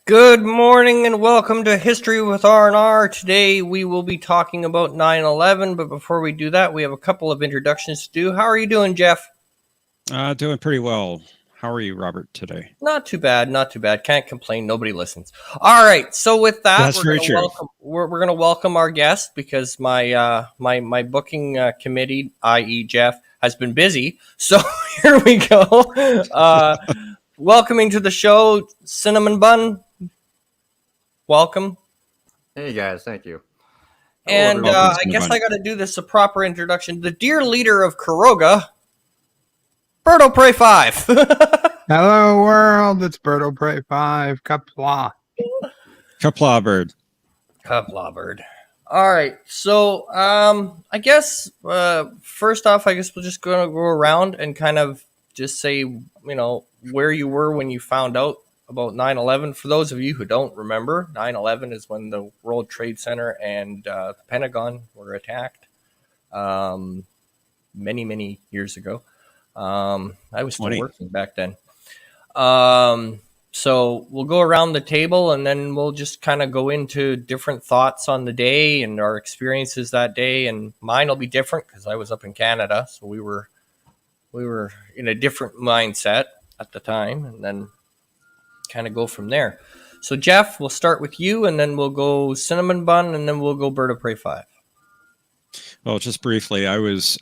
Good morning and welcome to History with R&R. Today we will be talking about 9/11, but before we do that, we have a couple of introductions to do. How are you doing, Jeff? Doing pretty well. How are you, Robert, today? Not too bad, not too bad. Can't complain. Nobody listens. All right. So with that, That's very true. We're going to welcome our guest because my booking committee, i.e., Jeff, has been busy. So here we go. Welcoming to the show, Sinnabun. Welcome. Hey guys, thank you. And I guess I got to do this a proper introduction. The dear leader of Kuroga, Berto Prey 5. Hello world, it's Berto Prey 5. Kapla. Kapla bird. Kapla bird. All right. So I guess first off, I guess we're just going to go around and kind of just say, where you were when you found out about 9/11. For those of you who don't remember, 9/11 is when the World Trade Center and the Pentagon were attacked many years ago. I was still working back then. So we'll go around the table and then we'll just kind of go into different thoughts on the day and our experiences that day. And mine will be different because I was up in Canada, so we were in a different mindset at the time, and then kind of go from there. So Jeff, we'll start with you, and then we'll go Sinnabun, and then we'll go Bird of Prey 5. Well, just briefly, I was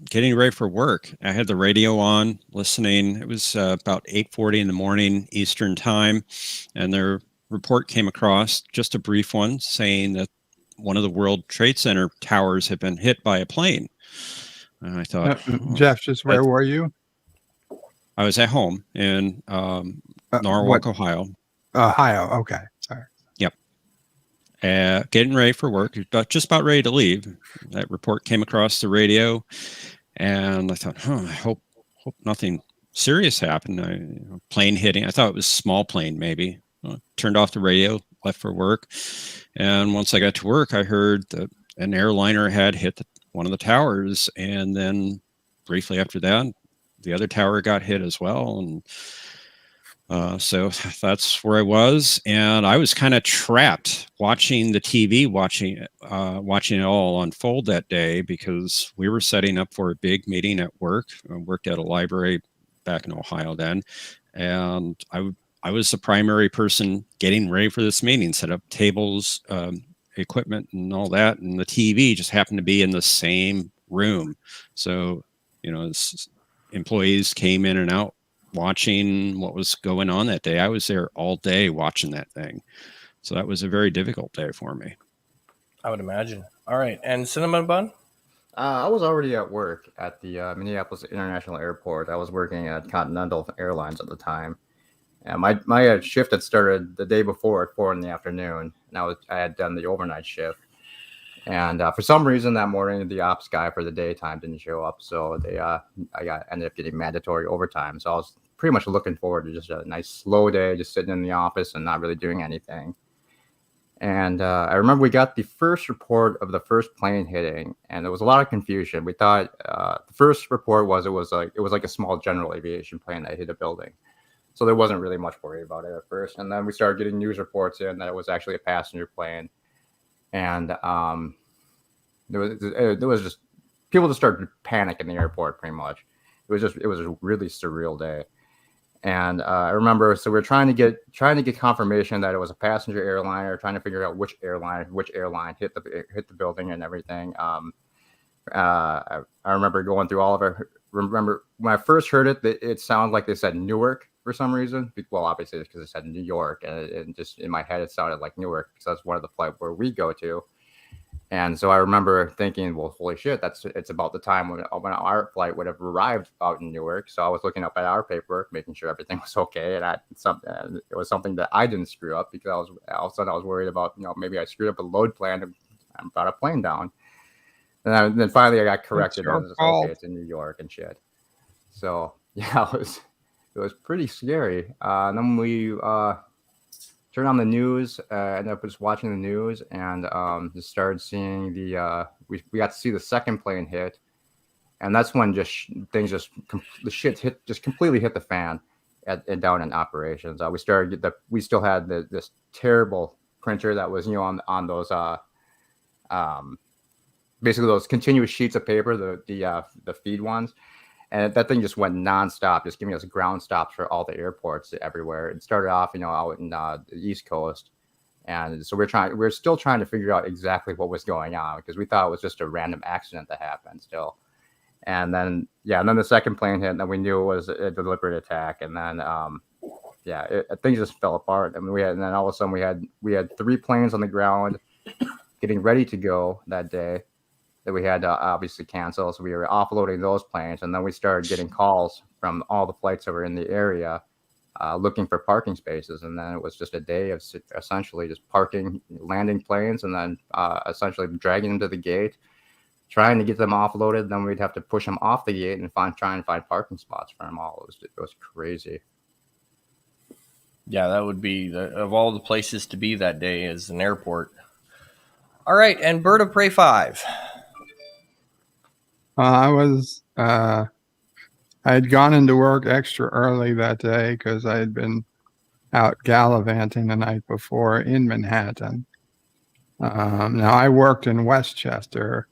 getting ready for work. I had the radio on, listening. It was about 8:40 in the morning Eastern time, and their report came across, just a brief one, saying that one of the World Trade Center towers had been hit by a plane. And I thought, Jeff, just where were you? I was at home in Norwalk, Ohio. Ohio, okay. Sorry. Yep. Getting ready for work, just about ready to leave. That report came across the radio, and I thought, I hope nothing serious happened. Plane hitting. I thought it was a small plane, maybe. Turned off the radio, left for work, and once I got to work, I heard that an airliner had hit one of the towers, and then briefly after that, the other tower got hit as well. And so that's where I was, and I was kind of trapped watching the TV, watching it all unfold that day, because we were setting up for a big meeting at work. I worked at a library back in Ohio then, and I was the primary person getting ready for this meeting, set up tables, equipment and all that, and the TV just happened to be in the same room. So, employees came in and out watching what was going on that day. I was there all day watching that thing. So that was a very difficult day for me. I would imagine. All right. And Sinnabun? I was already at work at the Minneapolis International Airport. I was working at Continental Airlines at the time. And my shift had started the day before at 4 in the afternoon. And I had done the overnight shift. And for some reason that morning, the ops guy for the daytime didn't show up. So ended up getting mandatory overtime. So I was pretty much looking forward to just a nice slow day, just sitting in the office and not really doing anything. And I remember we got the first report of the first plane hitting, and there was a lot of confusion. We thought the first report was it was like a small general aviation plane that hit a building. So there wasn't really much worry about it at first. And then we started getting news reports in that it was actually a passenger plane. And there was just people just started to panic in the airport. Pretty much, it was a really surreal day. And I remember, so we were trying to get confirmation that it was a passenger airliner, trying to figure out which airline hit the building and everything. I remember going through all of our. Remember when I first heard it, it sounded like they said Newark for some reason. Well, obviously it's because it said New York, and just in my head it sounded like Newark because that's one of the flights where we go to. And so I remember thinking, well, holy shit, it's about the time when our flight would have arrived out in Newark. So I was looking up at our paperwork, making sure everything was okay, and it was something that I didn't screw up, because all of a sudden I was worried about, maybe I screwed up a load plan and brought a plane down. And then finally I got corrected. I was okay, it's in New York and shit. So yeah, it was pretty scary. And then we turned on the news, ended up just watching the news, and just started seeing we got to see the second plane hit, and that's when the shit completely hit the fan. down in operations. We still had this terrible printer that was on those basically those continuous sheets of paper, the feed ones, and that thing just went nonstop, just giving us ground stops for all the airports everywhere. It started off out in the East Coast, and so we're still trying to figure out exactly what was going on, because we thought it was just a random accident that happened still. And then the second plane hit, and then we knew it was a deliberate attack. And then things just fell apart. I mean, and then all of a sudden we had 3 planes on the ground getting ready to go that day that we had to obviously cancel. So we were offloading those planes, and then we started getting calls from all the flights that were in the area looking for parking spaces. And then it was just a day of essentially just landing planes, and then essentially dragging them to the gate, trying to get them offloaded. Then we'd have to push them off the gate and try and find parking spots for them all. It was crazy. Yeah, that would be of all the places to be that day is an airport. All right, and Bird of Prey 5. I had gone into work extra early that day because I had been out gallivanting the night before in Manhattan. Now I worked in Westchester,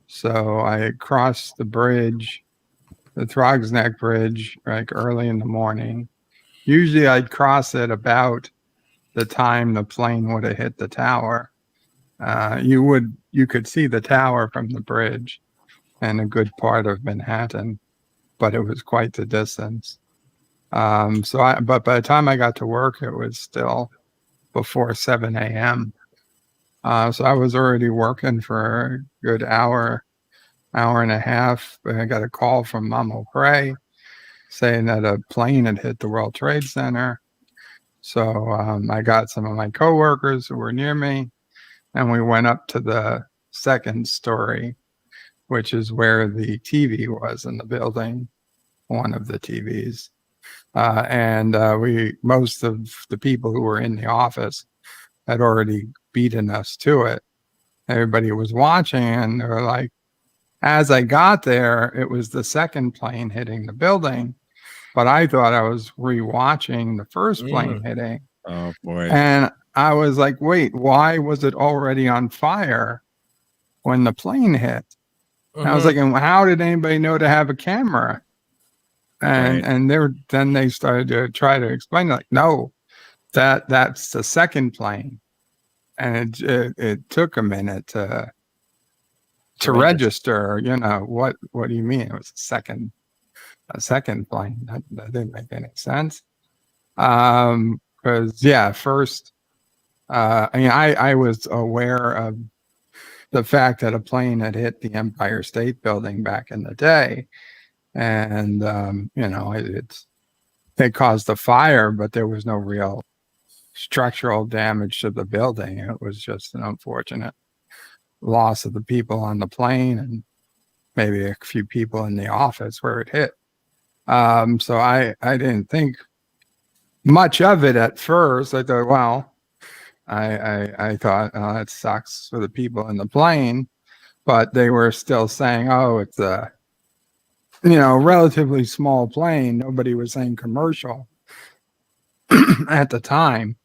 so I crossed the bridge, the Throgs Neck Bridge, like early in the morning. Usually I'd cross it about the time the plane would have hit the tower. You could see the tower from the bridge and a good part of Manhattan, but it was quite the distance. But by the time I got to work, it was still before 7 a.m. So I was already working for a good hour and a half. I got a call from Mama Prey saying that a plane had hit the World Trade Center. So I got some of my coworkers who were near me, and we went up to the second story, which is where the TV was in the building, one of the TVs. Most of the people who were in the office had already beaten us to it. Everybody was watching, and they were like, as I got there, it was the second plane hitting the building, but I thought I was rewatching the first plane hitting. Oh boy. And I was like, wait, why was it already on fire when the plane hit? I was like, and how did anybody know to have a camera? And then they started to try to explain, like, no, that's the second plane. And it took a minute to register, what do you mean? It was a second plane. That didn't make any sense. Because first, I was aware of the fact that a plane had hit the Empire State Building back in the day, and it caused a fire, but there was no real structural damage to the building. It was just an unfortunate loss of the people on the plane and maybe a few people in the office where it hit. So I didn't think much of it at first. I thought, well, I thought, oh, that sucks for the people in the plane, but they were still saying, oh, it's a relatively small plane. Nobody was saying commercial at the time.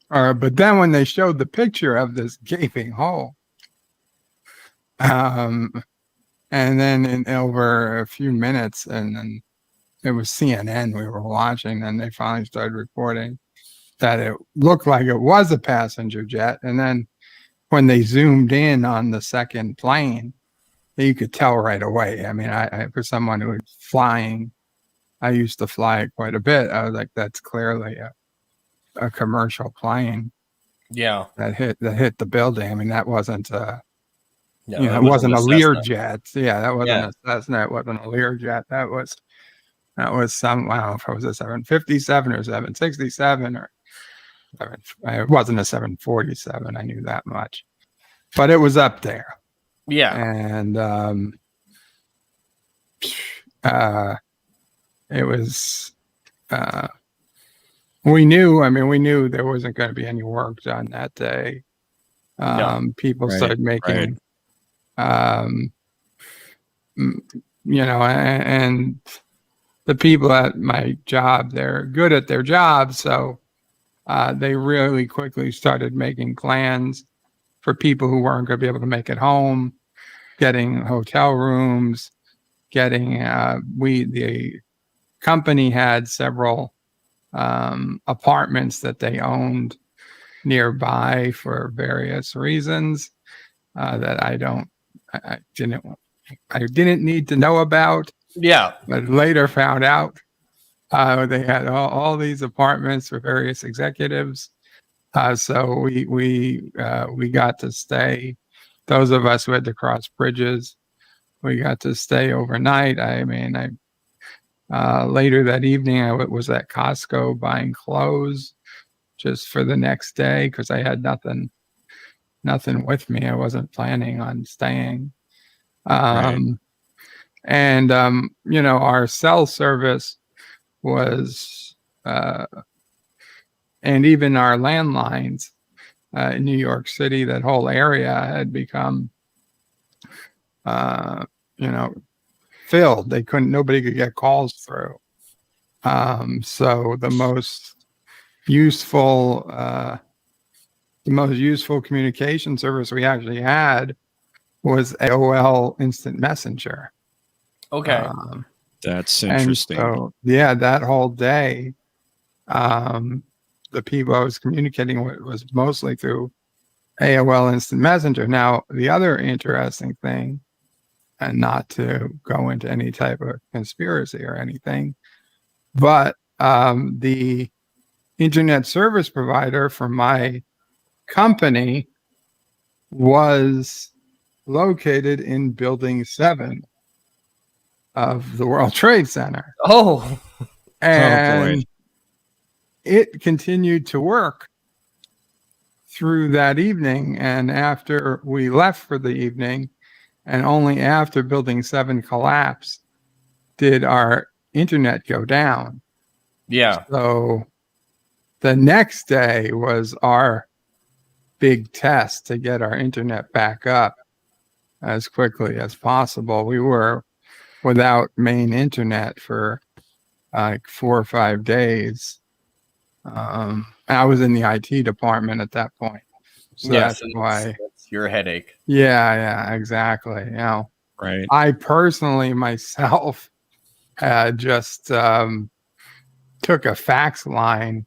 But then when they showed the picture of this gaping hole, and then in over a few minutes, and then it was CNN we were watching, and they finally started reporting that it looked like it was a passenger jet. And then when they zoomed in on the second plane, you could tell right away. I mean, I for someone who was flying, I used to fly quite a bit. I was like, that's clearly a commercial plane. Yeah. That hit the building. I mean, that wasn't it wasn't a a Learjet. Yeah, that wasn't Yeah. a Cessna. It wasn't a Learjet. That was some, I don't know if it was a 757 or 767 or it wasn't a 747. I knew that much, but it was up there. Yeah. And it was we knew there wasn't going to be any work done that day. People started making and the people at my job, they're good at their job, so they really quickly started making plans for people who weren't going to be able to make it home, getting hotel rooms, getting the company had several apartments that they owned nearby for various reasons that I didn't need to know about, Yeah. but later found out. They had all these apartments for various executives, so we got to stay. Those of us who had to cross bridges, we got to stay overnight. I mean, later that evening, I was at Costco buying clothes just for the next day because I had nothing with me. I wasn't planning on staying. Right. And our cell service was, and even our landlines in New York City, that whole area had become, you know, filled. Nobody could get calls through. So the most useful communication service we actually had was AOL Instant Messenger. Okay. That's And interesting. so, yeah, that whole day, the people I was communicating with was mostly through AOL Instant Messenger. Now, the other interesting thing, and not to go into any type of conspiracy or anything, but the internet service provider for my company was located in Building 7 of the World Trade Center. Oh, And it continued to work through that evening. And after we left for the evening, and only after Building 7 collapsed, did our internet go down. yeah. So the next day was our big test to get our internet back up as quickly as possible. We were without main internet for like 4 or 5 days. I was in the IT department at that point, so Yes, that's why. that's your headache. Yeah, exactly. Right. I personally myself just took a fax line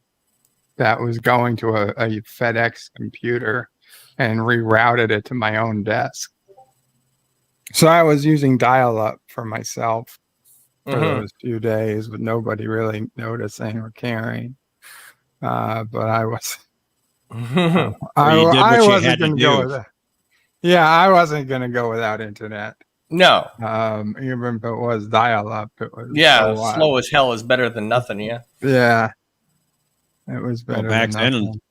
that was going to a FedEx computer and rerouted it to my own desk. So I was using dial-up for myself for those few days, with nobody really noticing or caring. But I was, Mm-hmm. You did I what you wasn't had to going to go do. with that. Yeah, I wasn't going to go without internet. No. Even if it was dial-up, it was Yeah, so slow as hell is better than nothing. Yeah. yeah, it was Well, better than nothing.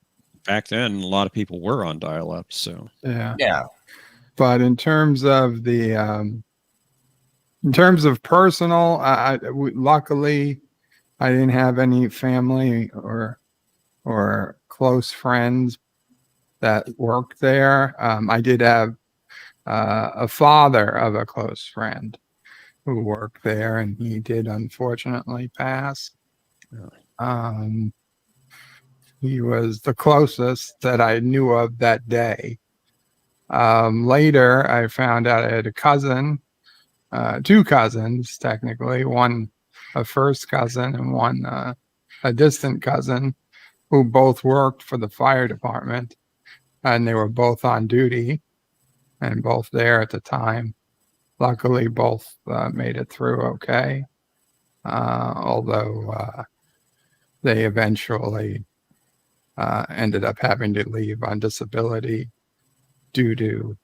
back then, a lot of people were on dial-up. So Yeah, Yeah. but in terms of personal, luckily, I didn't have any family or close friends that worked there. I did have a father of a close friend who worked there, and he did unfortunately pass. Um, he was the closest that I knew of that day. Later, I found out I had a cousin, two cousins, technically, one a first cousin and one a distant cousin, who both worked for the fire department, and they were both on duty and both there at the time. Luckily, both made it through okay, although they eventually ended up having to leave on disability due to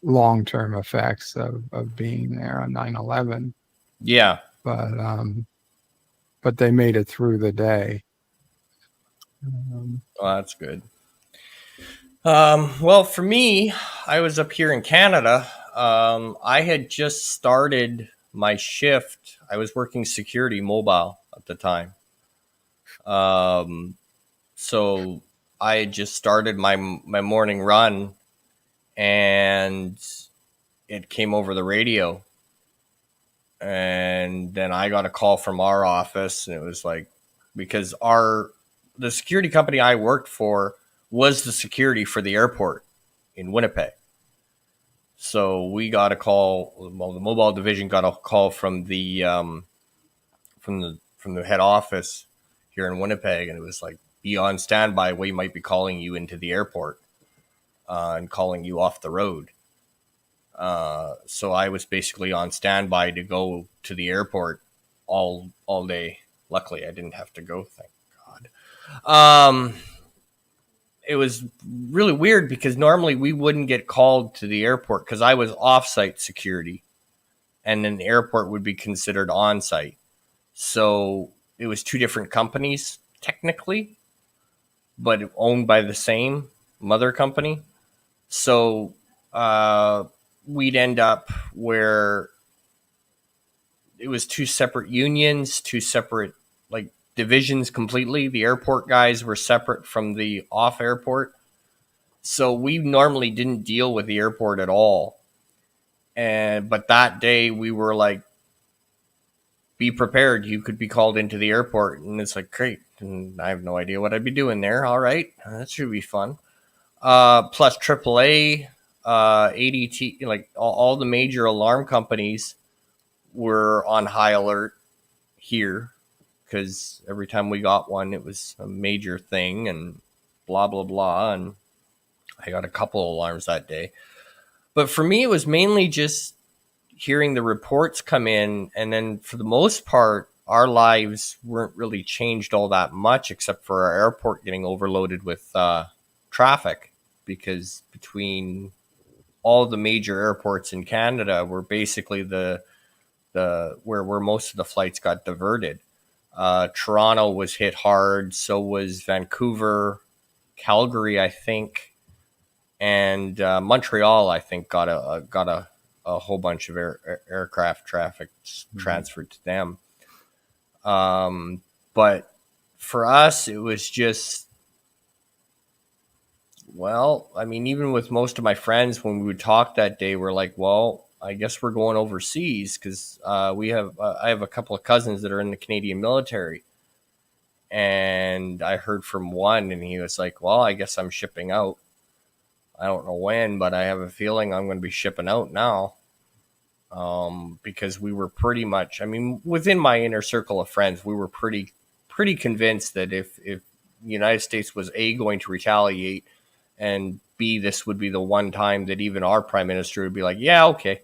long-term effects of being there on 9/11. Yeah. But they made it through the day. Well, that's good. Well, for me, I was up here in Canada. I had just started my shift. I was working security mobile at the time. So I had just started my morning run, and it came over the radio. And then I got a call from our office, and it was like, because the security company I worked for was the security for the airport in Winnipeg. So we got a call. Well, the mobile division got a call from the head office here in Winnipeg, and it was like, be on standby. We might be calling you into the airport and calling you off the road. So I was basically on standby to go to the airport all day. Luckily, I didn't have to go. Thank God. It was really weird because normally we wouldn't get called to the airport because I was off-site security, and then the airport would be considered on-site. So it was two different companies technically, but owned by the same mother company. So we'd end up where it was two separate unions, two separate like divisions completely. The airport guys were separate from the off airport. So we normally didn't deal with the airport at all. But that day we were like, be prepared. You could be called into the airport. And it's like, great. And I have no idea what I'd be doing there. All right. That should be fun. Plus AAA, ADT, like all the major alarm companies were on high alert here because every time we got one, it was a major thing and blah, blah, blah. And I got a couple of alarms that day. But for me, it was mainly just hearing the reports come in. And then for the most part, our lives weren't really changed all that much, except for our airport getting overloaded with traffic, because between all the major airports in Canada were basically the where most of the flights got diverted. Toronto was hit hard, so was Vancouver, Calgary, I think, and Montreal, I think, got a whole bunch of aircraft traffic transferred to them. But for us, it was just, well, I mean, even with most of my friends, when we would talk that day, we're like, well, I guess we're going overseas because I have a couple of cousins that are in the Canadian military. And I heard from one, and he was like, well, I guess I'm shipping out. I don't know when, but I have a feeling I'm going to be shipping out now. Because we were pretty much, I mean, within my inner circle of friends, we were pretty convinced that if the United States was A, going to retaliate, and B, this would be the one time that even our prime minister would be like, yeah, okay.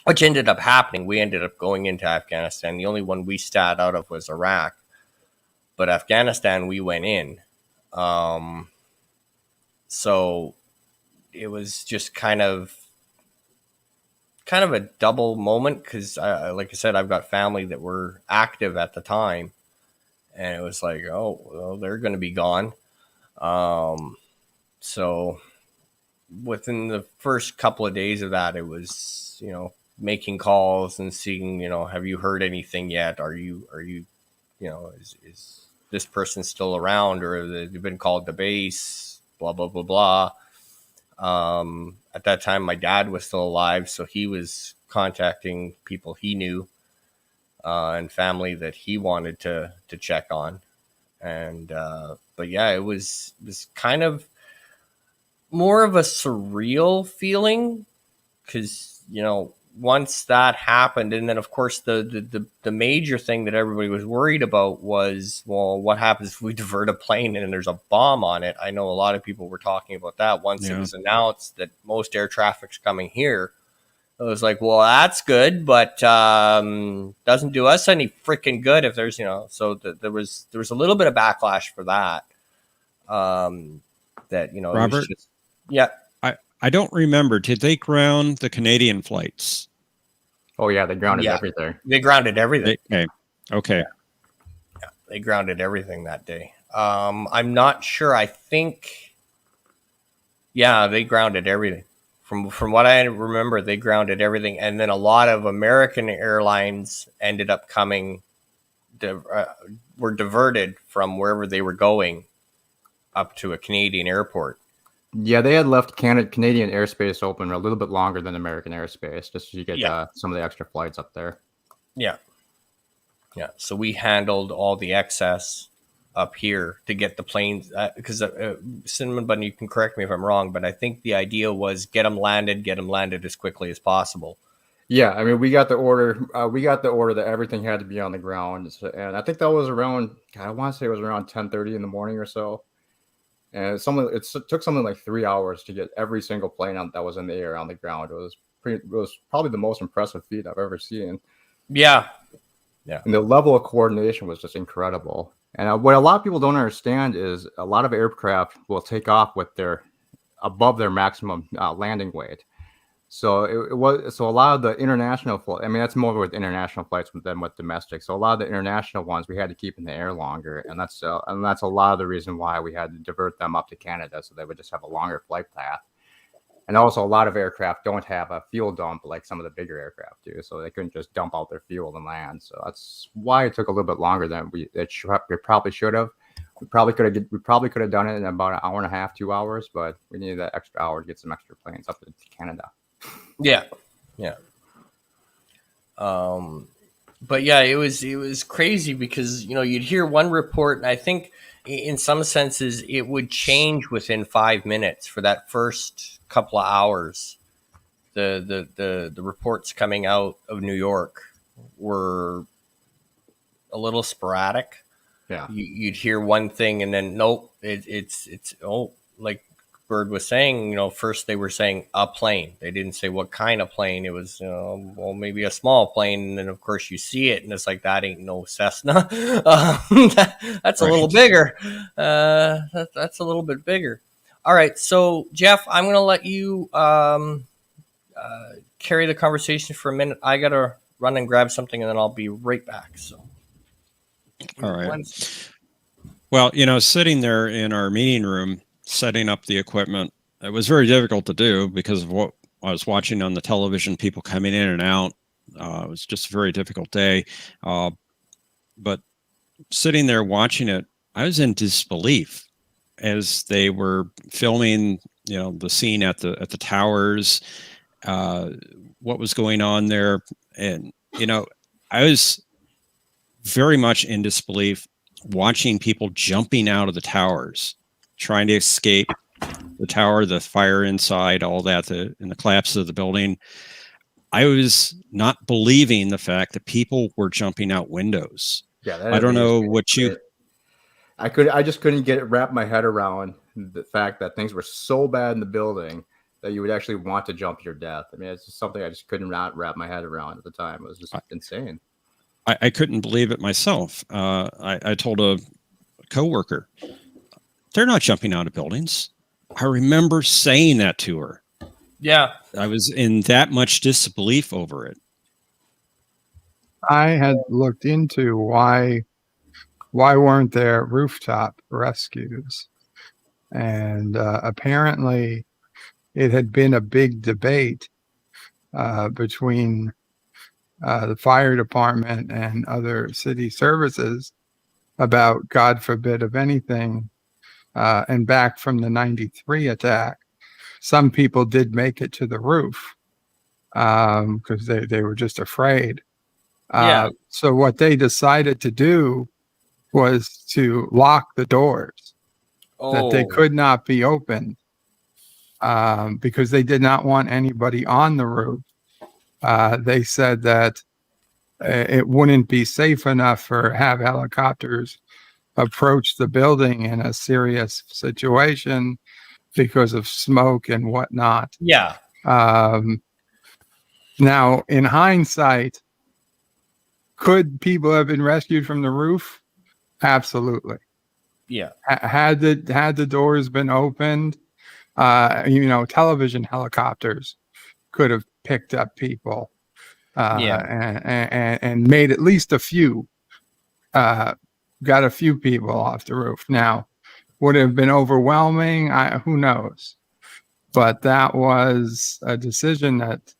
Which ended up happening. We ended up going into Afghanistan. The only one we stayed out of was Iraq. But Afghanistan, we went in. So it was just kind of a double moment because, like I said, I've got family that were active at the time. And it was like, oh, well, they're going to be gone. So within the first couple of days of that, it was, making calls and seeing, have you heard anything yet? Are you, is this person still around, or have they been called to base? Blah, blah, blah, blah. At that time, my dad was still alive, so he was contacting people he knew and family that he wanted to check on. And but yeah, it was kind of more of a surreal feeling because once that happened, and then of course the major thing that everybody was worried about was, well, what happens if we divert a plane and there's a bomb on it? I know a lot of people were talking about that once it was announced that most air traffic's coming here. It was like, well, that's good, but doesn't do us any freaking good if there's, so there was a little bit of backlash for that. That, Robert, it was just, yeah. I don't remember. Did they ground the Canadian flights? Oh yeah, they grounded everything. They grounded everything. Okay. Yeah, they grounded everything that day. I'm not sure. I think, they grounded everything. From what I remember, they grounded everything, and then a lot of American airlines ended up coming, were diverted from wherever they were going up to a Canadian airport. Yeah, they had left Canadian airspace open a little bit longer than American airspace, just so you get some of the extra flights up there. Yeah. Yeah. So we handled all the excess up here to get the planes, because Cinnamon Bun, you can correct me if I'm wrong, but I think the idea was get them landed as quickly as possible. Yeah, I mean, we got the order. We got the order that everything had to be on the ground, and I think that was around. God, I want to say it was around 10:30 in the morning or so. And it took something like 3 hours to get every single plane that was in the air on the ground. It was probably the most impressive feat I've ever seen. Yeah. Yeah. And the level of coordination was just incredible. And what a lot of people don't understand is a lot of aircraft will take off with above their maximum landing weight. So a lot of the international flight. I mean, that's more with international flights than with domestic. So a lot of the international ones we had to keep in the air longer, and that's a lot of the reason why we had to divert them up to Canada, so they would just have a longer flight path. And also, a lot of aircraft don't have a fuel dump like some of the bigger aircraft do, so they couldn't just dump out their fuel and land. So that's why it took a little bit longer than we probably should have. We probably could have done it in about an hour and a half, 2 hours, but we needed that extra hour to get some extra planes up to Canada. Yeah. Yeah. But yeah, it was crazy because, you'd hear one report, and I think in some senses it would change within 5 minutes for that first couple of hours. The reports coming out of New York were a little sporadic. Yeah. You'd hear one thing and then nope, it's like Bird was saying, first they were saying a plane. They didn't say what kind of plane. It was, maybe a small plane. And then, of course, you see it, and it's like, that ain't no Cessna. That's a little bigger. That's a little bit bigger. All right. So, Jeff, I'm going to let you carry the conversation for a minute. I got to run and grab something, and then I'll be right back. So, all right. Well, sitting there in our meeting room, setting up the equipment, it was very difficult to do because of what I was watching on the television, people coming in and out. It was just a very difficult day. But sitting there watching it, I was in disbelief as they were filming, the scene at the towers, what was going on there. And, I was very much in disbelief watching people jumping out of the towers, trying to escape the tower, the fire inside, all that, and the collapse of the building. I was not believing the fact that people were jumping out windows. Yeah, I don't know what you. I just couldn't wrap my head around the fact that things were so bad in the building that you would actually want to jump your death. I mean, it's just something I just could not wrap my head around at the time. It was just insane. I couldn't believe it myself. I told a coworker, they're not jumping out of buildings. I remember saying that to her. Yeah. I was in that much disbelief over it. I had looked into why weren't there rooftop rescues? And apparently it had been a big debate between the fire department and other city services about, God forbid, of anything. And back from the 93 attack, some people did make it to the roof because they were just afraid. So what they decided to do was to lock the doors, that they could not be opened because they did not want anybody on the roof. They said that it wouldn't be safe enough have helicopters approach the building in a serious situation because of smoke and whatnot. Yeah. Now, in hindsight, could people have been rescued from the roof? Absolutely. Yeah. Had the doors been opened, television helicopters could have picked up people and made at least a few, got a few people off the roof. Now, would it have been overwhelming? Who knows? But that was a decision that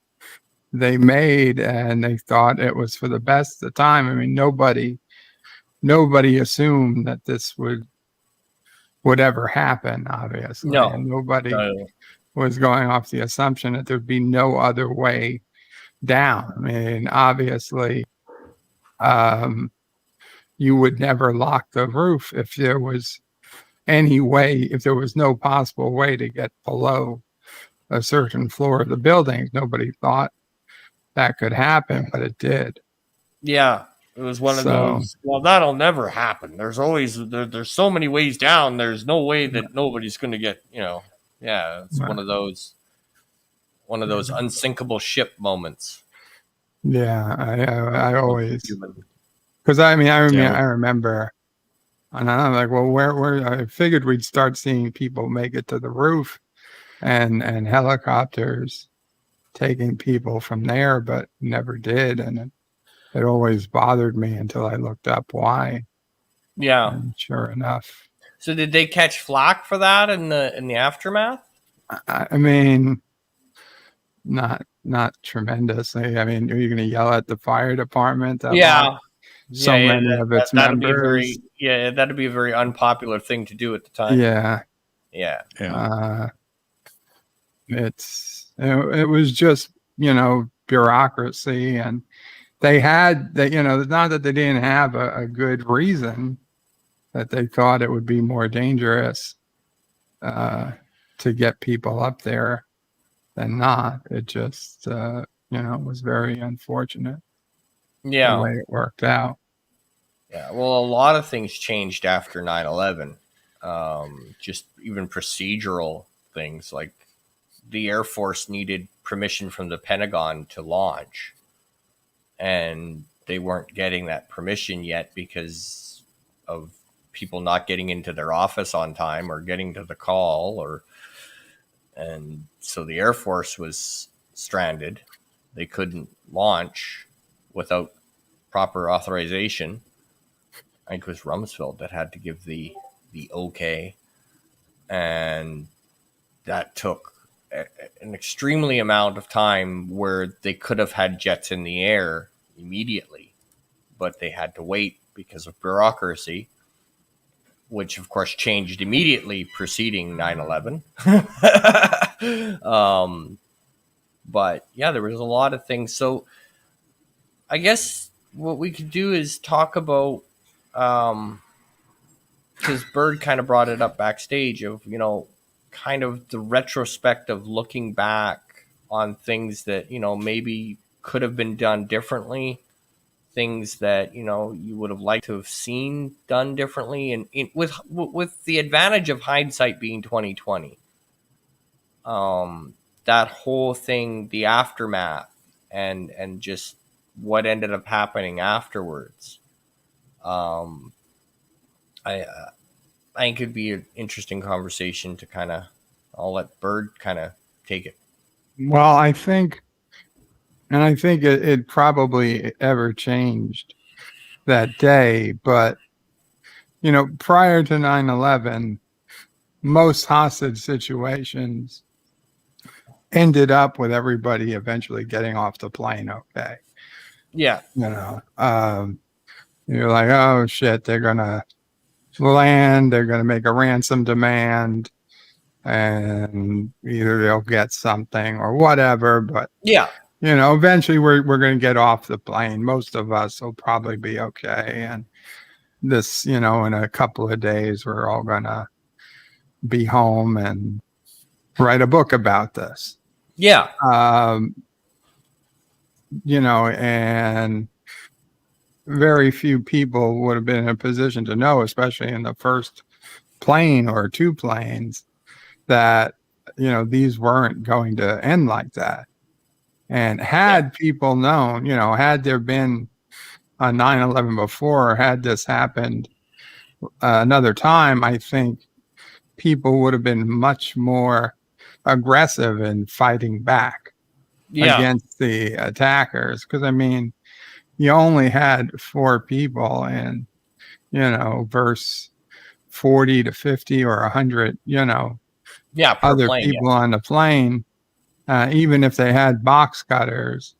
they made, and they thought it was for the best at the time. I mean, nobody assumed that this would would ever happen, obviously. No. And nobody No. was going off the assumption that there'd be no other way down. I mean, obviously, you would never lock the roof if there was any way, if there was no possible way to get below a certain floor of the building. Nobody thought that could happen, but it did. Yeah, it was one of So- those. Well, that'll never happen. There's always there's so many ways down. There's no way that nobody's going to get. Yeah, it's Right. one of those unsinkable ship moments. Yeah, I always, Human. because I mean, Yeah. I remember, and I'm like, well, where I figured we'd start seeing people make it to the roof, and helicopters taking people from there, but never did, and it always bothered me until I looked up why. Yeah. And sure enough, So did they catch flack for that in the aftermath? I mean, not tremendously. I mean, are you going to yell at the fire department? That Yeah. so Yeah, many of its that'd be members. that'd be a very unpopular thing to do at the time. Yeah. Yeah. Yeah. It was just, bureaucracy, and they had that, not that they didn't have a good reason that they thought it would be more dangerous to get people up there than not. It just, was very unfortunate Yeah. the way it worked out. Yeah, well, a lot of things changed after 9/11. Just even procedural things, like the Air Force needed permission from the Pentagon to launch, and they weren't getting that permission yet because of people not getting into their office on time or getting to the call, and so the Air Force was stranded. They couldn't launch without proper authorization. I think it was Rumsfeld that had to give the okay, and that took an extremely amount of time where they could have had jets in the air immediately, but they had to wait because of bureaucracy, which of course changed immediately preceding 9/11. But yeah, there was a lot of things. So I guess what we could do is talk about, because Bird kind of brought it up backstage of, kind of the retrospect of looking back on things that, maybe could have been done differently, things that, you would have liked to have seen done differently. And with the advantage of hindsight being 2020, that whole thing, the aftermath and just what ended up happening afterwards. I think it'd be an interesting conversation to I'll let Bird kind of take it. Well, I think it probably ever changed that day, but prior to 9/11, most hostage situations ended up with everybody eventually getting off the plane okay. Yeah. You're like, oh shit, they're gonna land, they're gonna make a ransom demand, and either they'll get something or whatever, but Yeah. eventually we're going to get off the plane. Most of us will probably be okay. And this, in a couple of days, we're all going to be home and write a book about this. Yeah. And very few people would have been in a position to know, especially in the first plane or two planes, that, these weren't going to end like that. And had people known, had there been a 9/11 before, or had this happened another time, I think people would have been much more aggressive in fighting back against the attackers. Because, I mean, you only had 4 people and, verse 40 to 50 or 100, other plane, people on the plane. Even if they had box cutters,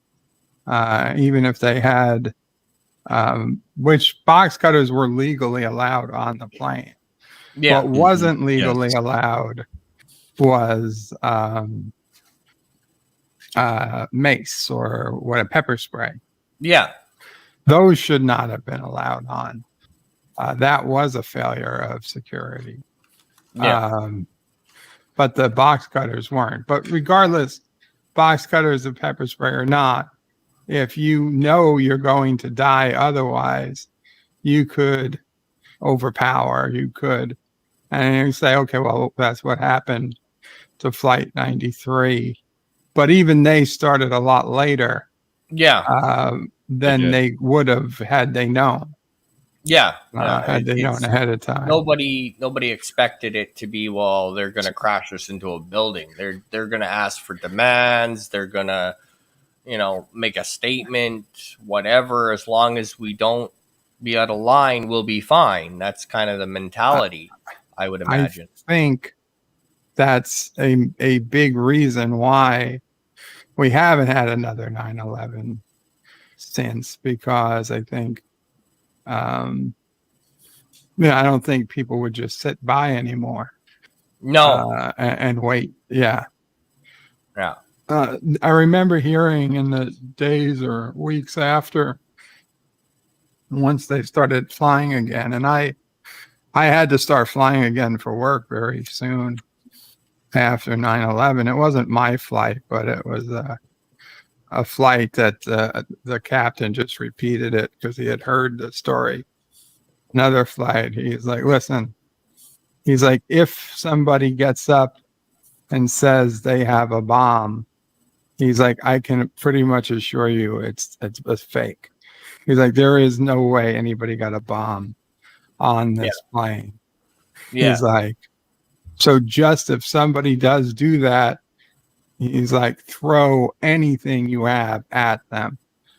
even if they had, which box cutters were legally allowed on the plane. Yeah. What wasn't legally Yes. allowed was mace or what, a pepper spray. Yeah. Those should not have been allowed on. That was a failure of security. Yeah. But the box cutters weren't. But regardless, box cutters of pepper spray or not, if you know you're going to die otherwise, you could overpower, you could, and you say, okay, well, that's what happened to Flight 93. But even they started a lot later Yeah. than they would have had they known. Yeah. Had they known ahead of time. Nobody expected it to be, well, they're going to crash us into a building. They're going to ask for demands. They're going to, make a statement, whatever. As long as we don't be out of line, we'll be fine. That's kind of the mentality, I would imagine. I think that's a big reason why we haven't had another 9/11 since, because I think, I don't think people would just sit by anymore. No. And wait. Yeah. Yeah. I remember hearing in the days or weeks after, once they started flying again, and I had to start flying again for work very soon after 9/11. It wasn't my flight, but it was a flight that the captain just repeated it because he had heard the story. Another flight, he's like, listen, he's like, if somebody gets up and says they have a bomb, he's like, I can pretty much assure you it's fake. He's like, there is no way anybody got a bomb on this plane. Yeah. He's like, so just if somebody does do that, he's like, throw anything you have at them,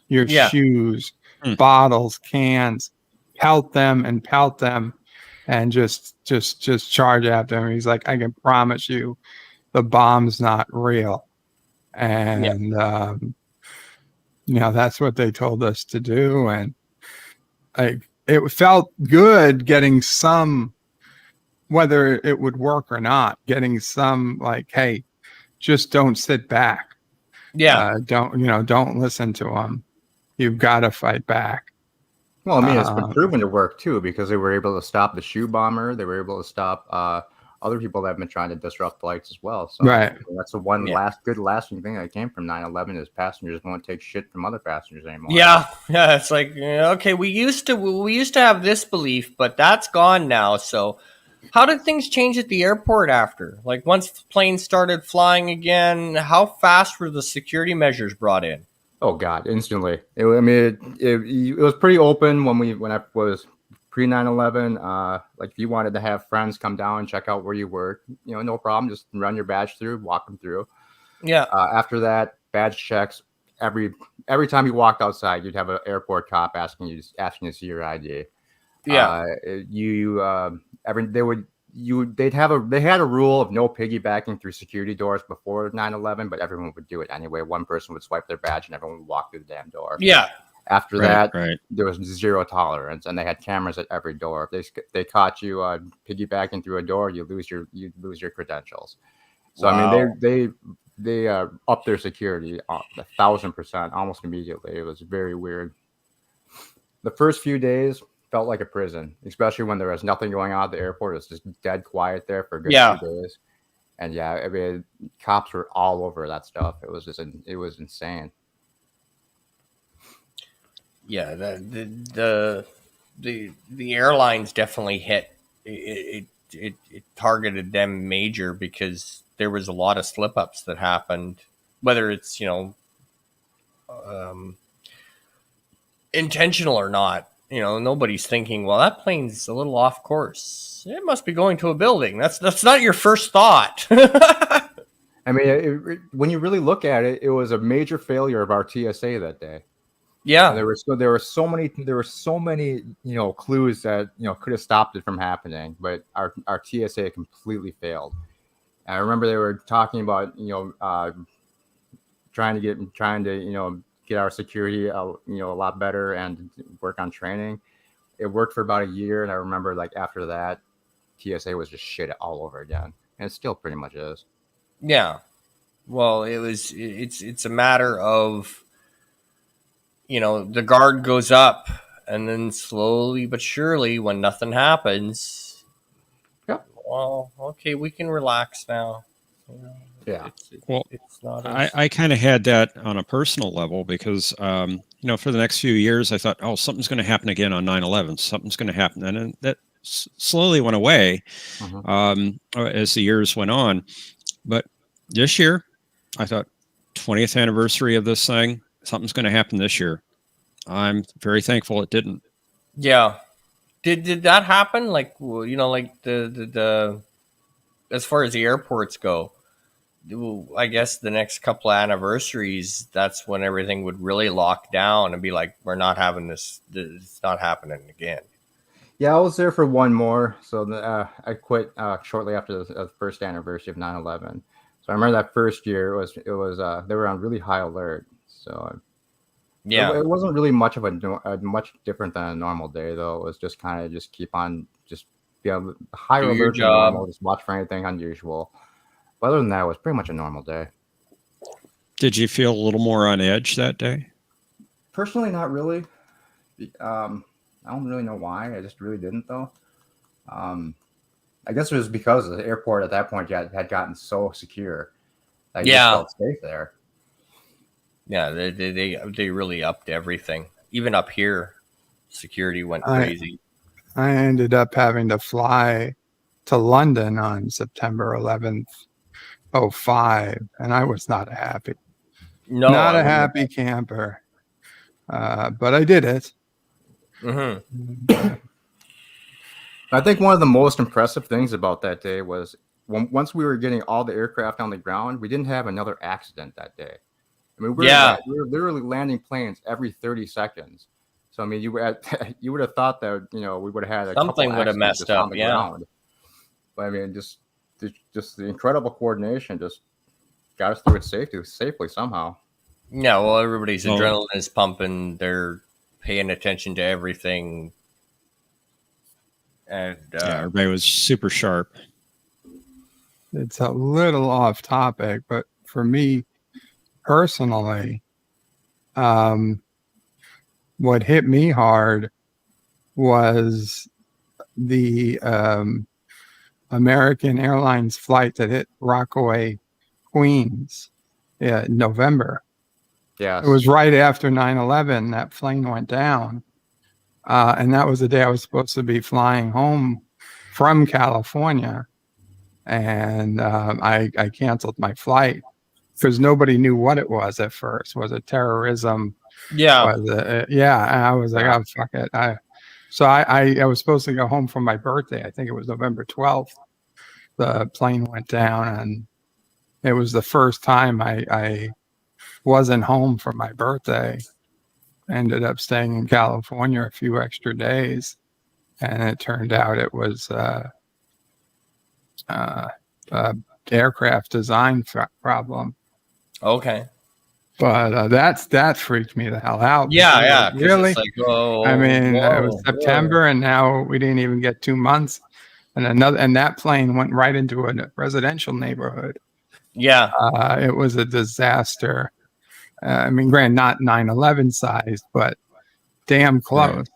your shoes, bottles, cans, pelt them, and just charge after them. He's like, I can promise you, the bomb's not real. And that's what they told us to do. And it felt good getting some, whether it would work or not, getting some like, hey, just don't sit back. Don't listen to them. You've got to fight back. Well, I mean, it's been proven to work too, because they were able to stop the shoe bomber. They were able to stop other people that have been trying to disrupt flights as well. So right. That's the one good lasting thing that came from 9/11 is passengers won't take shit from other passengers anymore. Yeah. It's like, okay, we used to have this belief, but that's gone now. So how did things change at the airport after? Like, once planes started flying again, how fast were the security measures brought in? Oh God, instantly. It was pretty open when I was pre 9/11. Like, if you wanted to have friends come down and check out where you were, no problem. Just run your badge through, walk them through. Yeah. After that, badge checks. Every time you walked outside, you'd have an airport cop asking you to see your ID. Yeah. They had a rule of no piggybacking through security doors before 9/11, but everyone would do it anyway. One person would swipe their badge and everyone would walk through the damn door. Yeah. After that, there was zero tolerance, and they had cameras at every door. If they caught you piggybacking through a door, you lose your credentials. So wow. I mean, they upped their security 1,000% almost immediately. It was very weird. The first few days felt like a prison, especially when there was nothing going on at the airport. It was just dead quiet there for a good 2 days. And I mean, cops were all over that stuff. It was insane. Yeah, the airlines definitely hit it targeted them major, because there was a lot of slip ups that happened, whether it's intentional or not. Nobody's thinking, well, that plane's a little off course. It must be going to a building. That's not your first thought. I mean, when you really look at it, it was a major failure of our TSA that day. Yeah, and there were so many clues that could have stopped it from happening, but our TSA completely failed. And I remember they were talking about trying to get our security a lot better and work on training. It worked for about a year, and I remember, like, after that, TSA was just shit all over again, and it still pretty much is. Yeah. Well, it's a matter of, the guard goes up, and then slowly but surely, when nothing happens, Yep. well, okay, we can relax now. Yeah. Well, It's not as I kind of had that on a personal level because, for the next few years, I thought, oh, something's going to happen again on 9/11. Something's going to happen. And then that slowly went away as the years went on. But this year, I thought 20th anniversary of this thing, something's going to happen this year. I'm very thankful it didn't. yeah. Did that happen? Like, like the as far as the airports go, I guess the next couple of anniversaries, that's when everything would really lock down and be like, we're not having this. It's not happening again. Yeah, I was there for one more. So I quit shortly after the first anniversary of 9/11. So I remember that first year it was they were on really high alert. So Yeah. it wasn't really much of much different than a normal day though. It was just kind of just keep on just be on higher Do your alert than job. normal. Just watch for anything unusual. But other than that, it was pretty much a normal day. Did you feel a little more on edge that day? Personally, not really. I don't really know why. I just really didn't though. I guess it was because the airport at that point had gotten so secure that you just felt safe there. Yeah, they really upped everything. Even up here, security went crazy. I ended up having to fly to London on September 11th, 05, and I was not happy. No, Not a happy camper. But I did it. Mm-hmm. I think one of the most impressive things about that day was once we were getting all the aircraft on the ground, we didn't have another accident that day. I mean, we were literally landing planes every 30 seconds. So I mean, you would have thought that we would have had Something would have messed up, ground. But I mean, just the incredible coordination just got us through it safely somehow. Yeah, well, everybody's adrenaline is pumping. They're paying attention to everything. And everybody was super sharp. It's a little off topic, but for me personally, what hit me hard was the American Airlines flight that hit Rockaway, Queens in November. Yes. It was right after 9/11 that plane went down. And that was the day I was supposed to be flying home from California. And I canceled my flight because nobody knew what it was at first. Was it terrorism? Yeah. And I was like, oh, fuck it. I was supposed to go home for my birthday. I think it was November 12th. The plane went down, and it was the first time I wasn't home for my birthday. Ended up staying in California a few extra days, and it turned out it was aircraft design problem. Okay. But that freaked me the hell out. Yeah. Really? It's like, I mean, it was September, and now we didn't even get 2 months, and that plane went right into a residential neighborhood. Yeah. It was a disaster. I mean, not 9/11 size, but damn close. Right.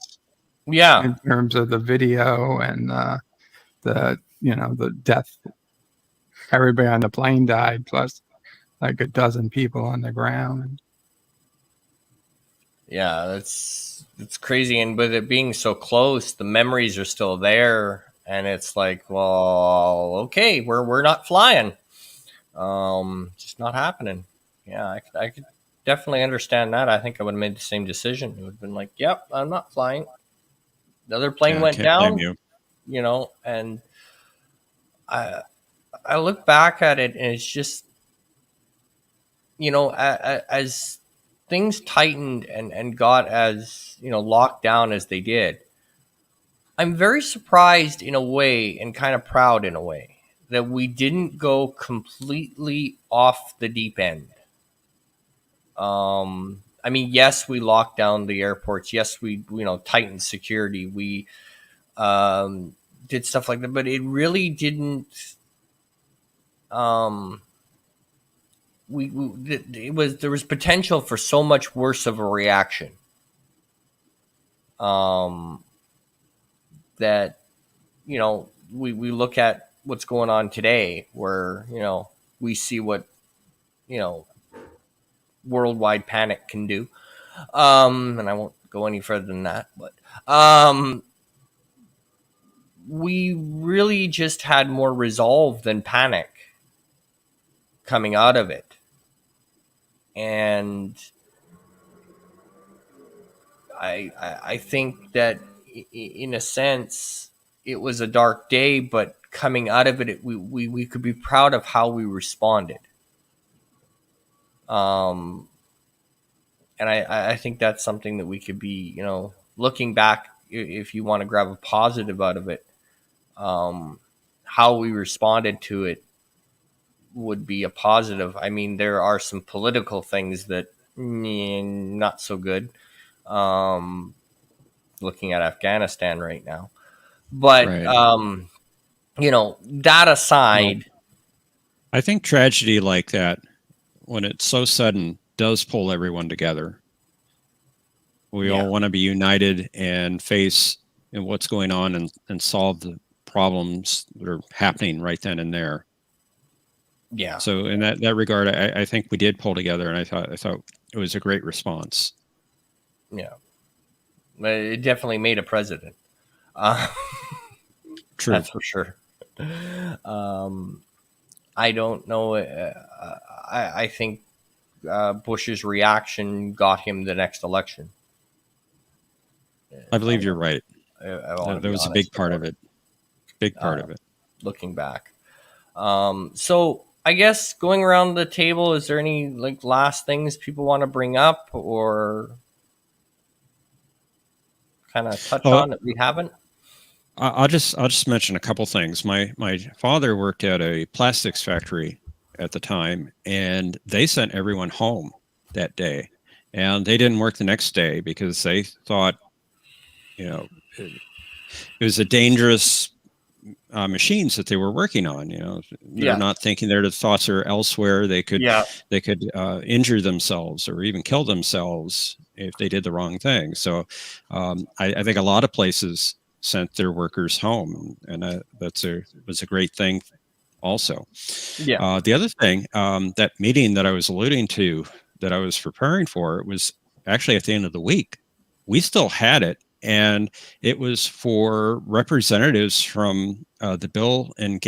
Yeah. In terms of the video and the death. Everybody on the plane died, plus like a dozen people on the ground. Yeah, that's crazy. And with it being so close, the memories are still there, and it's like, well, okay, we're not flying. Just not happening. Yeah, I could definitely understand that. I think I would have made the same decision. It would have been like, yep, I'm not flying. The other plane went down, and I look back at it, and it's just, as things tightened and got as, locked down as they did, I'm very surprised in a way and kind of proud in a way that we didn't go completely off the deep end. I mean, yes, we locked down the airports. Yes, we tightened security. We did stuff like that, but it really didn't. There was potential for so much worse of a reaction. That, we look at what's going on today, where, we see what, worldwide panic can do. And I won't go any further than that, but we really just had more resolve than panic coming out of it. And I think that in a sense it was a dark day, but coming out of it, we could be proud of how we responded. And I think that's something that we could be, looking back, if you want to grab a positive out of it, how we responded to it would be a positive. I mean, there are some political things that not so good. Looking at Afghanistan right now, but Right. That aside, I think tragedy like that, when it's so sudden, does pull everyone together. We all want to be united and face what's going on and solve the problems that are happening right then and there. Yeah. So in that regard, I think we did pull together, and I thought it was a great response. Yeah. It definitely made a president. True. That's for sure. I don't know. I think Bush's reaction got him the next election. I believe you're right. That was a big part of it. Big part of it. Looking back. So I guess going around the table, is there any last things people want to bring up or kind of touch on that we haven't? I'll just mention a couple things. My father worked at a plastics factory at the time, and they sent everyone home that day, and they didn't work the next day because they thought, it was a dangerous machines that they were working on. They're not thinking their thoughts are elsewhere. They could injure themselves or even kill themselves if they did the wrong thing. So I think a lot of places sent their workers home, and that was a great thing also. The other thing, that meeting that I was alluding to, that I was preparing for, it was actually at the end of the week. We still had it, and it was for representatives from the Bill and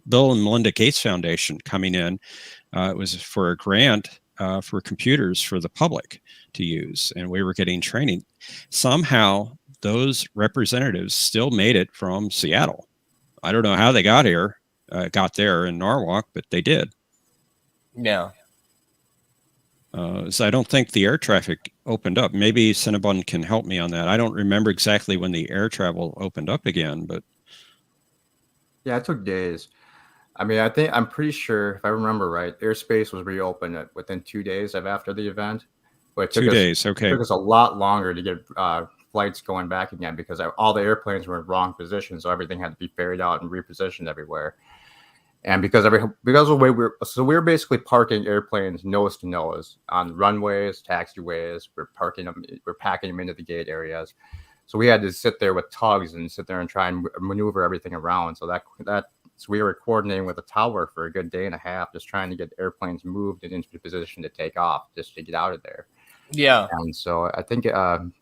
Melinda Gates Foundation coming in. It was for a grant for computers for the public to use, and we were getting training. Somehow those representatives still made it from Seattle. I don't know how they got there in Norwalk, but they did. Yeah. So I don't think the air traffic opened up. Maybe Sinnabun can help me on that. I don't remember exactly when the air travel opened up again, but yeah, it took days. I mean, I'm pretty sure, if I remember right, airspace was reopened within 2 days after the event. But it took 2 days. Okay. It took us a lot longer to get flights going back again because all the airplanes were in wrong position, so everything had to be ferried out and repositioned everywhere. And because of the way we were basically parking airplanes nose to nose on runways, taxiways. We're packing them into the gate areas. So we had to sit there with tugs and sit there and try and maneuver everything around. So so we were coordinating with a tower for a good day and a half, just trying to get airplanes moved and into position to take off, just to get out of there. Yeah. And so I think in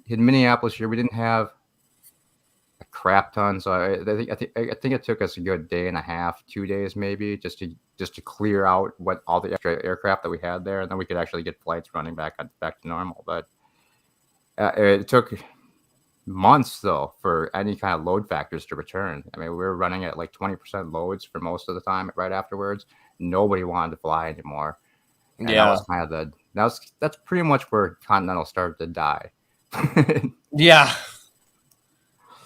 Minneapolis here, we didn't have a crap ton. So I think it took us a good day and a half, 2 days maybe, just to clear out what all the extra aircraft that we had there, and then we could actually get flights running back to normal. But it took months though for any kind of load factors to return. I mean, we were running at like 20% loads for most of the time. Right afterwards, nobody wanted to fly anymore. And that was kind of that's pretty much where Continental started to die. Yeah.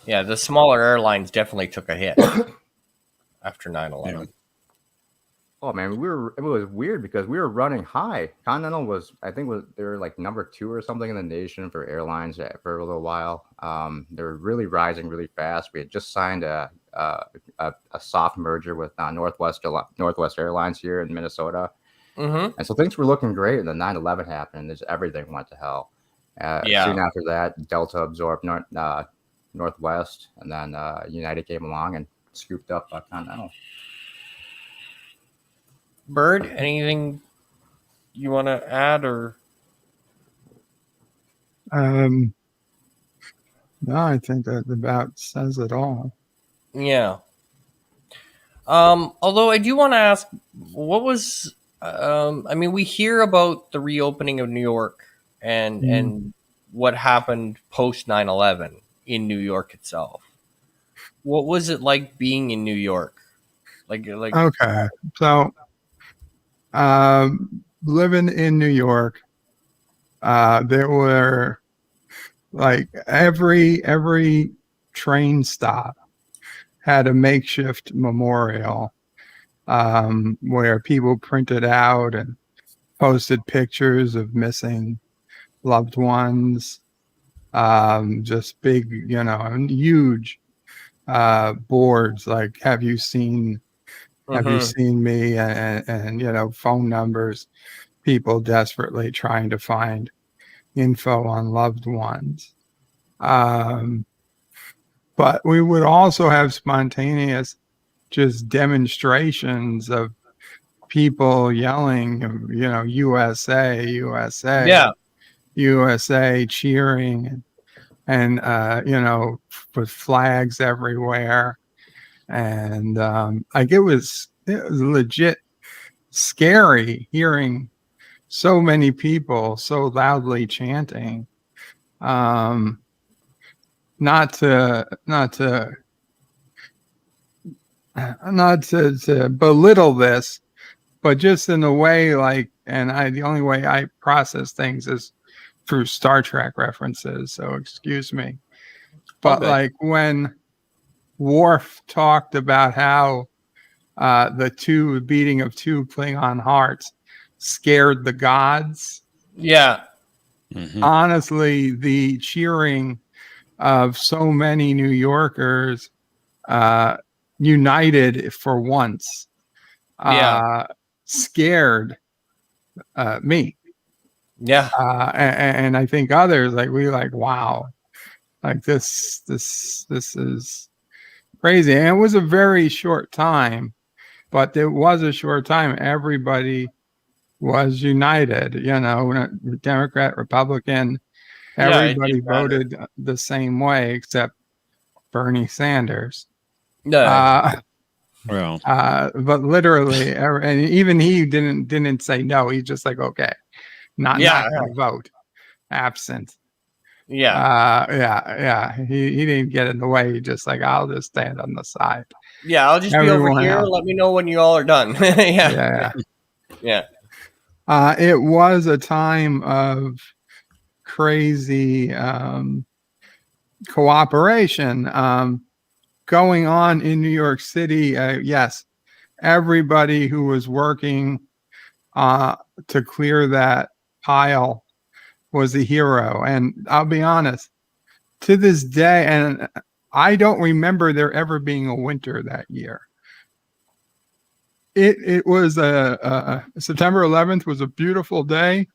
Yeah, the smaller airlines definitely took a hit after 9/11. Oh man, it was weird because we were running high. Continental was, I think, they were like number 2 or something in the nation for airlines for a little while. They were really rising really fast. We had just signed a soft merger with Northwest Airlines here in Minnesota, Mm-hmm. and so things were looking great. And then 9/11 happened, and just everything went to hell. Yeah. Soon after that, Delta absorbed Northwest, and then United came along and scooped up Continental. Bird, anything you want to add or? No, I think that about says it all. Yeah. Although I do want to ask, what was? I mean, we hear about the reopening of New York and what happened post 9/11 in New York itself. What was it like being in New York? Like Okay, so living in New York, there were like every train stop had a makeshift memorial where people printed out and posted pictures of missing loved ones. Just big, and huge boards like "Have you seen me?" and phone numbers. People desperately trying to find info on loved ones. But we would also have spontaneous just demonstrations of people yelling, USA, USA, yeah, USA, cheering and with flags everywhere. And like it was legit scary hearing so many people so loudly chanting. Not to belittle this, but just in a way the only way I process things is through Star Trek references. So excuse me. But okay. like when Worf talked about how the beating of 2 Klingon hearts scared the gods. Yeah, Honestly, the cheering of so many New Yorkers united for once scared me. yeah, And I think others wow, like this is crazy. And it was a very short time, but there was a short time everybody was united, Democrat, Republican, yeah. It everybody did matter. voted the same way except Bernie Sanders. No, Well, But literally, and even he didn't say no. He's just like, okay, not yeah, going to vote, absent. yeah, Yeah. He didn't get in the way. He just like, I'll just stand on the side. yeah. I'll just be over Everyone here. else, Let me know when you all are done. Yeah, yeah. yeah, It was a time of crazy cooperation going on in New York City. Yes, everybody who was working to clear that pile was a hero. And I'll be honest, to this day, and I don't remember there ever being a winter that year. It was September 11th was a beautiful day.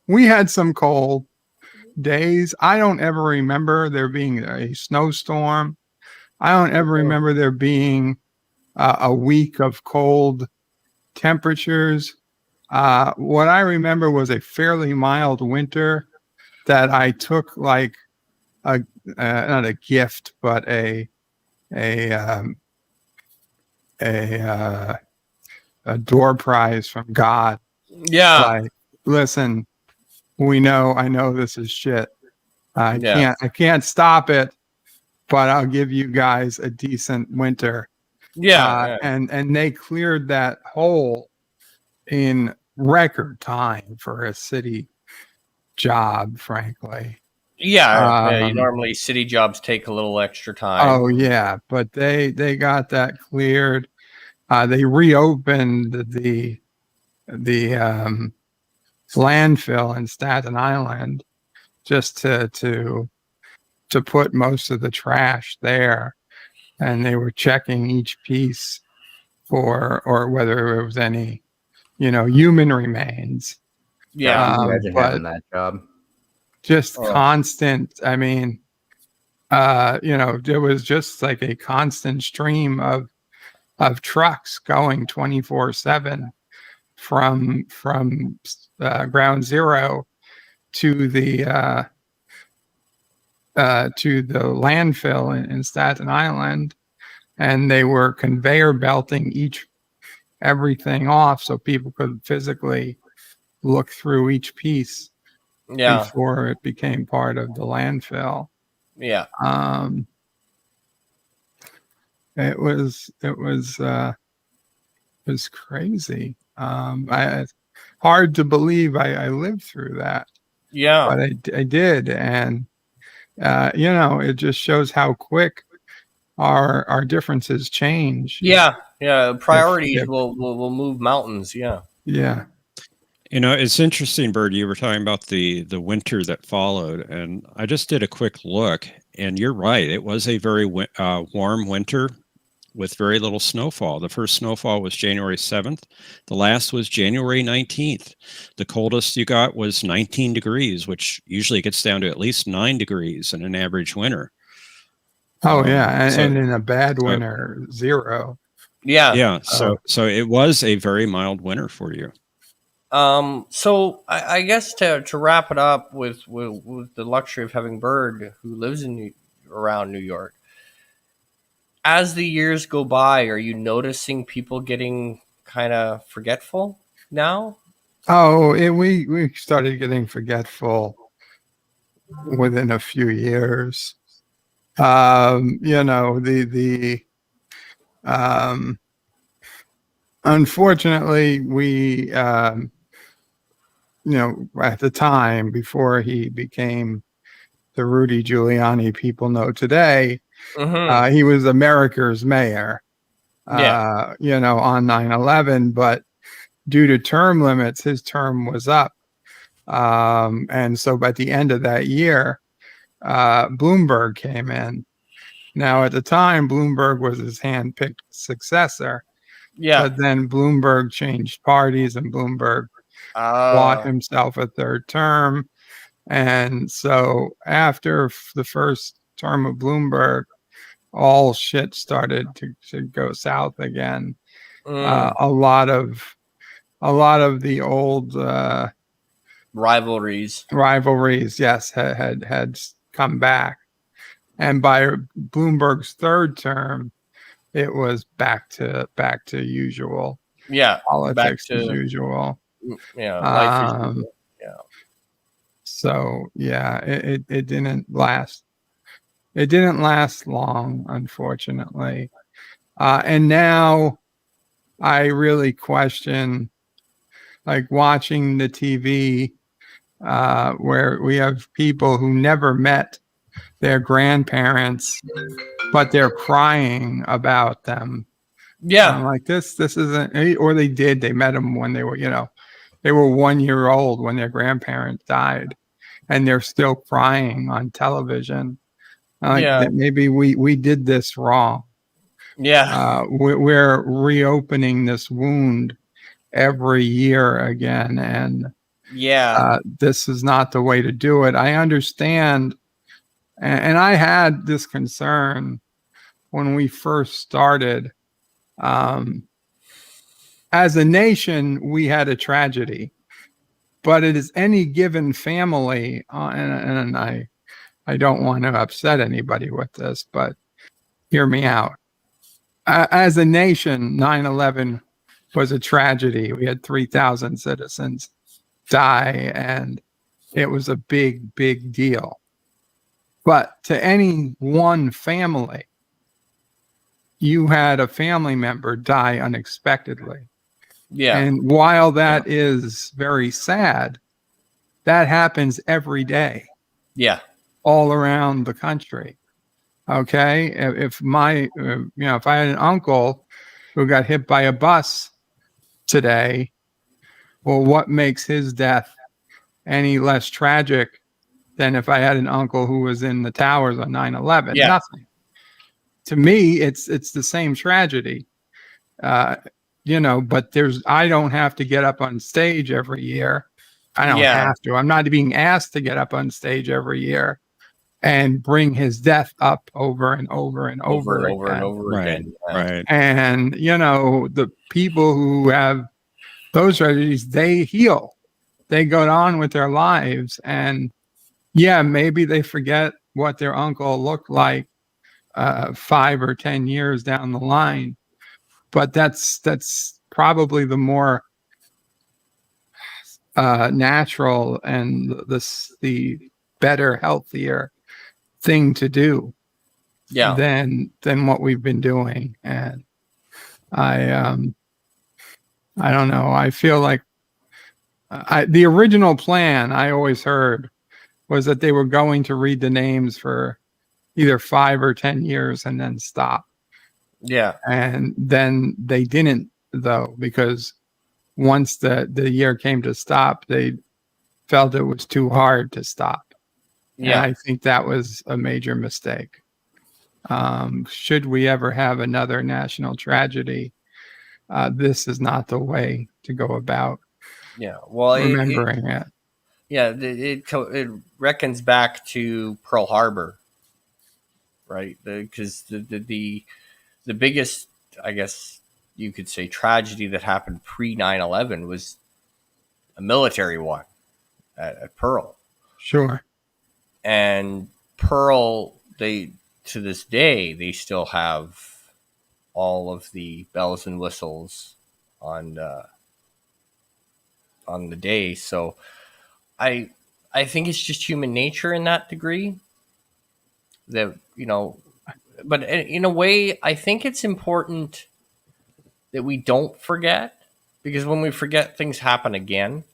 We had some cold days. I don't ever remember there being a snowstorm. I don't ever remember there being a week of cold temperatures. What I remember was a fairly mild winter that I took like not a gift, but a door prize from God. yeah, Like, listen, I know this is shit. I yeah, can't stop it, but I'll give you guys a decent winter. yeah, And they cleared that hole in record time for a city job, frankly. yeah. Um, Normally, city jobs take a little extra time. oh yeah, but they got that cleared. they reopened the landfill in Staten Island just to put most of the trash there, and they were checking each piece for or whether it was any human remains. Yeah. I can imagine But having that job. just Oh. constant. I mean, there was just like a constant stream of trucks going 24/7 from ground zero to the landfill in Staten Island, and they were conveyor belting everything off so people could physically look through each piece Yeah. before it became part of the landfill. Yeah. It was crazy. It's hard to believe I lived through that, Yeah. but I did, and it just shows how quick our differences change. Yeah. Yeah. Priorities if- will move mountains. Yeah. Yeah. It's interesting, Bird. You were talking about the winter that followed, and I just did a quick look, and you're right. It was a very warm winter with very little snowfall. The first snowfall was January 7th. The last was January 19th. The coldest you got was 19 degrees, which usually gets down to at least 9 degrees in an average winter. Oh yeah, so- and in a bad winter, 0. Yeah. Yeah. So it was a very mild winter for you. So I guess to wrap it up with the luxury of having Bird, who lives around New York, as the years go by, are you noticing people getting kind of forgetful now? Oh, we started getting forgetful within a few years. Unfortunately, we at the time before he became the Rudy Giuliani people know today, Mm-hmm. he was America's mayor. Yeah. On 9/11, but due to term limits, his term was up. And so by the end of that year, Bloomberg came in. Now, at the time, Bloomberg was his hand-picked successor, Yeah. but then Bloomberg changed parties and Bloomberg bought himself a third term. And so after the first term of Bloomberg, all shit started to go south again. A lot of the old rivalries, yes, had come back, and by Bloomberg's third term, it was back to usual. Yeah. Politics back to as usual. Yeah. Life as usual. Yeah. So yeah, it didn't last. It didn't last long, unfortunately. And now I really question, like, watching the TV where we have people who never met their grandparents, but they're crying about them. Yeah. I'm like, this isn't, or they met them when they were, they were 1 year old when their grandparents died, and they're still crying on television. Like, that maybe we did this wrong. Yeah. We're reopening this wound every year again, and this is not the way to do it. I understand, and I had this concern when we first started. As a nation, we had a tragedy, but it is any given family, and I don't want to upset anybody with this, but hear me out. As a nation, 9/11 was a tragedy. We had 3,000 citizens die, and it was a big, big deal. But to any one family, you had a family member die unexpectedly. Yeah. And while that is very sad, that happens every day. Yeah. All around the country. Okay. If I had an uncle who got hit by a bus today. Well, what makes his death any less tragic than if I had an uncle who was in the towers on 9/11? Yeah. Nothing. To me, it's the same tragedy. But I don't have to get up on stage every year. I don't Yeah. have to. I'm not being asked to get up on stage every year and bring his death up over and over and over and again. over Right. again. Yeah. Right. And, the people who have those tragedies, they heal. They go on with their lives. And yeah, maybe they forget what their uncle looked like 5 or 10 years down the line. But that's probably the more natural and the better, healthier thing to do Yeah. than what we've been doing. And I don't know. I feel like the original plan I always heard was that they were going to read the names for either 5 or 10 years and then stop. Yeah. And then they didn't, though, because once the year came to stop, they felt it was too hard to stop. Yeah. And I think that was a major mistake. Should we ever have another national tragedy, this is not the way to go about Yeah. Well, remembering it. Yeah, it reckons back to Pearl Harbor, right? Because the biggest, I guess you could say, tragedy that happened pre 9/11 was a military one at Pearl. Sure. And Pearl, to this day they still have all of the bells and whistles on the day. So I think it's just human nature in that degree that, but in a way, I think it's important that we don't forget, because when we forget, things happen again.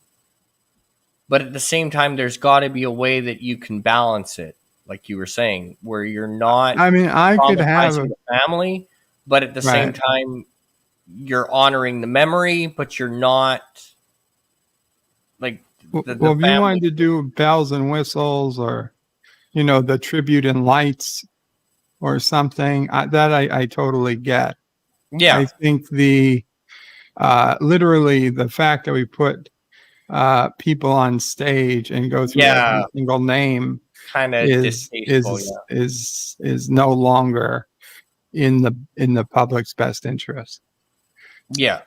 But at the same time, there's got to be a way that you can balance it, like you were saying, where you're not I mean, I could have traumatizing the family, but at the same Right. time, you're honoring the memory, but you're not like the well, if you family. wanted to do bells and whistles or, the tribute and lights or something, I totally get. Yeah, I think literally the fact that we put people on stage and go through every single name kind of is distasteful. is no longer in the public's best interest. Yeah,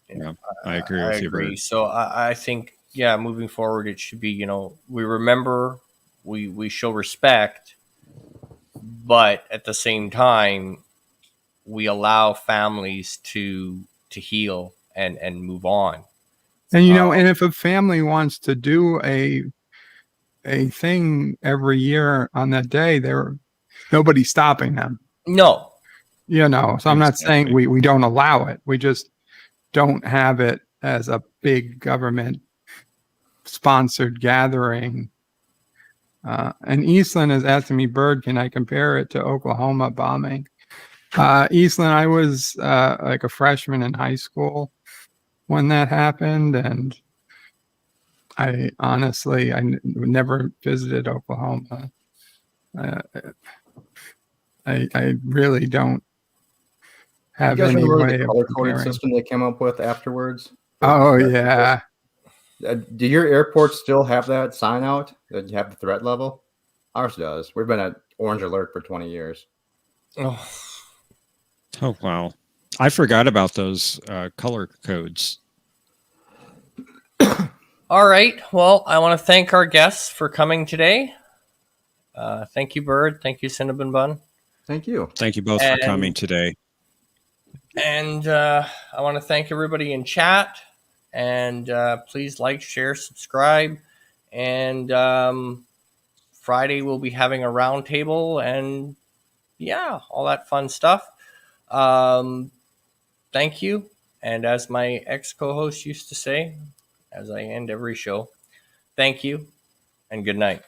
Yeah, I agree with you, Bert. So I think, moving forward, it should be, we remember, we show respect, but at the same time, we allow families to heal and move on. And and if a family wants to do a thing every year on that day, nobody's stopping them. No. So I'm not saying we don't allow it. We just don't have it as a big government sponsored gathering. And Eastland is asking me, Bird, can I compare it to Oklahoma bombing? Eastland, I was like a freshman in high school when that happened, and I honestly never visited Oklahoma. I really don't have You guys any remember way the of color coded comparing. system they came up with afterwards? Oh yeah. Do your airports still have that sign out that you have the threat level? Ours does. We've been at orange alert for 20 years. Oh, wow. I forgot about those color codes. all right. Well, I want to thank our guests for coming today. Thank you, Bird. Thank you, Cinnabun Bun. Thank you. Thank you both for coming today. And I want to thank everybody in chat. And please like, share, subscribe. And Friday we'll be having a roundtable and all that fun stuff. Thank you. And as my ex-co-host used to say, as I end every show, thank you and good night.